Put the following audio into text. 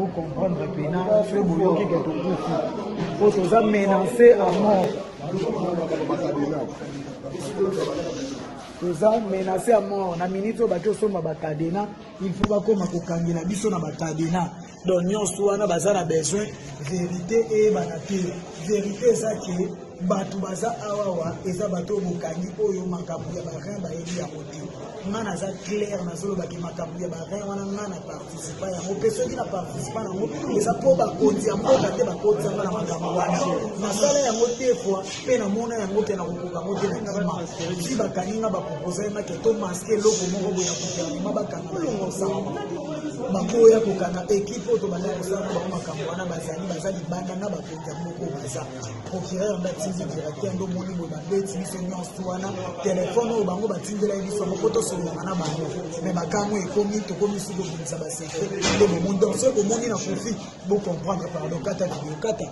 Vous comprendre que na fait bouloki que tout faut tous menacer à mort. Tous menacer à mort. Na minute bato soma batadena, il faut pas comme kokangela biso na batadena. Donc nyonso wana bazana besoin vérité et banate. Vérité ça que bato baza awawa eza bato bokangi oyo makabu ya barin ba eli ya côté. Ngana za clair na zolo baki makabu ya barin wana ngana participer ya mopeso qui na participer na mo eza po ba konti ya mboka te ba konti ya na makabu wana. Na sala ya moté fois pe na mona ya moté na kokoka moté na kima. Si bakaninga ba proposer na ke to masquer loko moko boya kokana mabakana na ensemble. Bakoya kokana équipe to bana kosala ba makabu wana bazali banda na ba konti ya moko baza. Procureur d'Atinzi directeur ndo moni bo babeti biso nyonso wana téléphone o bango batindela biso moko to solo na bango mais bakamu ekomi to komi suko binza ba secret ndo mo ndo so ko moni na conflit bo comprendre par le kata vidéo kata